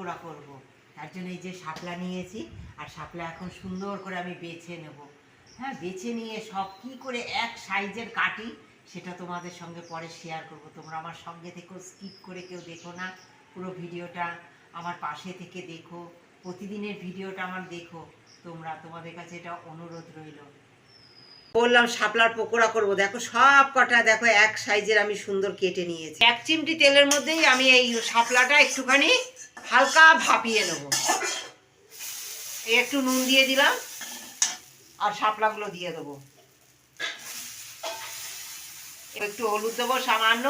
পকোড়া করব। তার জন্য এই যে শাপলা নিয়েছি, আর শাপলা এখন সুন্দর করে আমি বেছে নেব। হ্যাঁ, বেছে নিয়ে সব কী করে এক সাইজের কাটি সেটা তোমাদের সঙ্গে পরে শেয়ার করব। তোমরা আমার সঙ্গে থেকেও স্কিপ করে কেউ দেখো না, পুরো ভিডিওটা আমার পাশে থেকে দেখো, প্রতিদিনের ভিডিওটা আমার দেখো তোমরা, তোমাদের কাছে এটা অনুরোধ রইল। বললাম শাপলার পকোড়া করব, দেখো সব কটা দেখো এক সাইজের আমি সুন্দর কেটে নিয়েছি। এক চিমটি তেলের মধ্যেই আমি এই শাপলাটা একটুখানি হালকা ভাপিয়ে নেব। এই একটু নুন দিয়ে দিলাম আর শাপলাগুলো দিয়ে দেবো, একটু হলুদ দেবো সামান্য,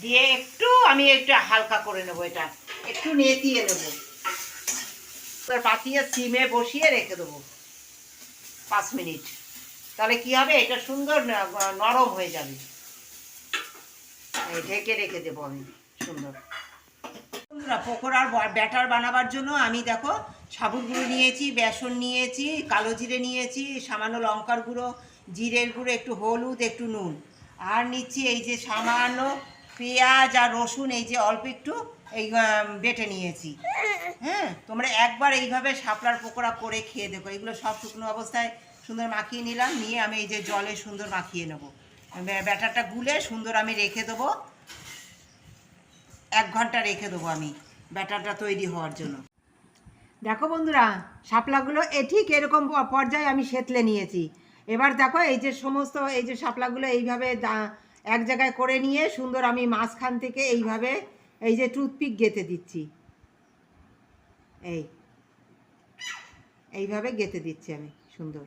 দিয়ে একটু আমি একটু হালকা করে নেবো, এটা একটু নেতিয়ে নেবো, পাতিয়ে সিমে বসিয়ে রেখে দেবো 5 মিনিট। তাহলে কি হবে, এটা সুন্দর নরম হয়ে যাবে। ঢেকে রেখে দেবো আমি সুন্দর। পকোড়ার ব্যাটার বানাবার জন্য আমি দেখো সাবুত গুঁড়ো নিয়েছি, বেসন নিয়েছি, কালো জিরে নিয়েছি, সামান্য লঙ্কার গুঁড়ো, জিরের গুঁড়ো, একটু হলুদ, একটু নুন, আর নিচ্ছি এই যে সামান্য পেঁয়াজ আর রসুন, এই যে অল্প একটু এই বেটে নিয়েছি। হ্যাঁ, তোমরা একবার এইভাবে শাপলার পকোড়া করে খেয়ে দেখো। এগুলো সব শুকনো অবস্থায় সুন্দর মাখিয়ে নিলাম, নিয়ে আমি এই যে জলে সুন্দর মাখিয়ে নেবো। ব্যাটারটা গুলে সুন্দর আমি রেখে দেবো, 1 ঘন্টা রেখে দেবো আমি ব্যাটারটা তৈরি হওয়ার জন্য। দেখো বন্ধুরা, শাপলাগুলো ঠিক এরকম পর্যায়ে আমি সেতলে নিয়েছি। এবার দেখো এই যে সমস্ত এই যে শাপলাগুলো এইভাবে এক জায়গায় করে নিয়ে সুন্দর আমি মাঝখান থেকে এইভাবে এই যে টুথপিক গেঁথে দিচ্ছি, এইভাবে গেঁথে দিচ্ছি আমি সুন্দর।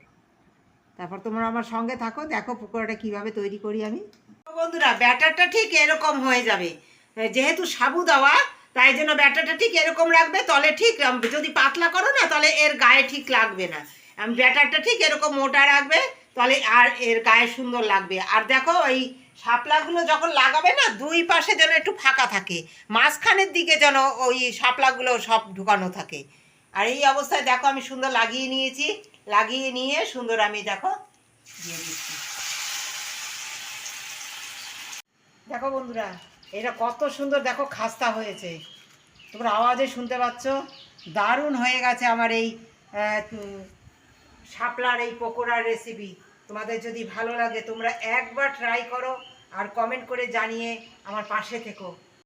তারপর তোমরা আমার সঙ্গে থাকো, দেখো পকোড়াটা কীভাবে তৈরি করি আমি। বন্ধুরা, ব্যাটারটা ঠিক এরকম হয়ে যাবে, যেহেতু সাবু দেওয়া তাই জন্য ব্যাটারটা ঠিক এরকম রাখবে, তলে ঠিক যদি পাতলা করো না তাহলে এর গায়ে ঠিক লাগবে না। ব্যাটারটা ঠিক এরকম মোটা রাখবে, তাহলে আর এর গায়ে সুন্দর লাগবে। আর দেখো এই শাপলাগুলো যখন লাগাবে না, 2 পাশে যেন একটু ফাঁকা থাকে, মাঝখানের দিকে যেন ওই শাপলাগুলো সব ঢুকানো থাকে। আর এই অবস্থায় দেখো আমি সুন্দর লাগিয়ে নিয়েছি, লাগিয়ে নিয়ে সুন্দর আমি দেখো দিয়ে দিচ্ছি। দেখো বন্ধুরা, এটা কত সুন্দর দেখো খাস্তা হয়েছে, তোমরা আওয়াজে শুনতে পাচ্ছ। দারুণ হয়ে গেছে আমার এই শাপলার এই পকোড়ার রেসিপি। তোমাদের যদি ভালো লাগে তোমরা একবার ট্রাই করো আর কমেন্ট করে জানিয়ে আমার পাশে থেকো।